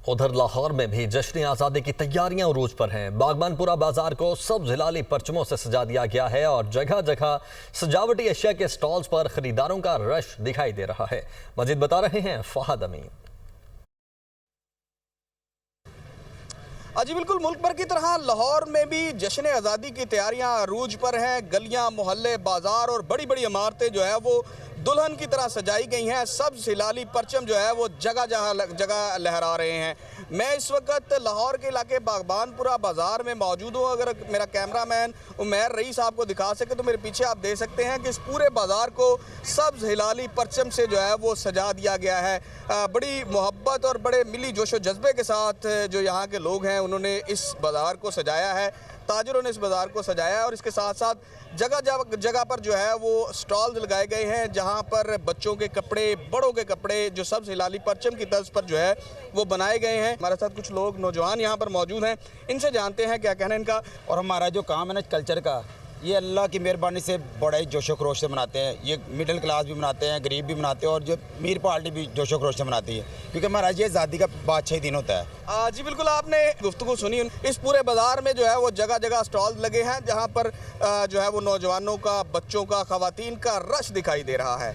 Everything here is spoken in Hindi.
उधर लाहौर में भी जश्न आज़ादी की तैयारियां उरूज पर हैं। बागबानपुरा बाजार को सब्ज हिलाली परचमों से सजा दिया गया है और जगह जगह सजावटी अशिया के स्टॉल्स पर खरीदारों का रश दिखाई दे रहा है। मजीद बता रहे हैं फहद अमीन। जी बिल्कुल, मुल्क भर की तरह लाहौर में भी जश्न आज़ादी की तैयारियां अरूज पर हैं। गलियां, मोहल्ले, बाजार और बड़ी बड़ी इमारतें जो है वो दुल्हन की तरह सजाई गई हैं। सब्ज़ हिलाली परचम जो है वो जगह जगह लहरा रहे हैं। मैं इस वक्त लाहौर के इलाके बागबानपुरा बाज़ार में मौजूद हूँ। अगर मेरा कैमरामैन उमैर रईस आपको दिखा सके तो मेरे पीछे आप देख सकते हैं कि इस पूरे बाज़ार को सब्ज़ हिलाली परचम से जो है वो सजा दिया गया है। बड़ी मोहब्बत और बड़े मिली जोशो जज्बे के साथ जो यहाँ के लोग हैं उन्होंने इस बाज़ार को सजाया है। ताजिरों ने इस बाज़ार को सजाया है और इसके साथ साथ जगह जगह पर जो है वो स्टॉल लगाए गए हैं जहां पर बच्चों के कपड़े, बड़ों के कपड़े जो सब्ज़ हिलाली परचम की तर्ज पर जो है वो बनाए गए हैं। हमारे साथ कुछ लोग नौजवान यहां पर मौजूद हैं, इनसे जानते हैं क्या कहना है इनका। और हमारा जो काम है ना कल्चर का, ये अल्लाह की मेहरबानी से बड़ा ही जोशो खरोश से मनाते हैं। ये मिडिल क्लास भी मनाते हैं, गरीब भी मनाते हैं और जो अमीर पार्टी भी जोशो खरोश से मनाती है, क्योंकि हमारा ये आज़ादी का बादशाही दिन होता है। जी बिल्कुल, आपने गुफ्तगू सुनी। इस पूरे बाज़ार में जो है वो जगह जगह स्टॉल लगे हैं जहाँ पर जो है वो नौजवानों का, बच्चों का, ख़वातीन का रश दिखाई दे रहा है।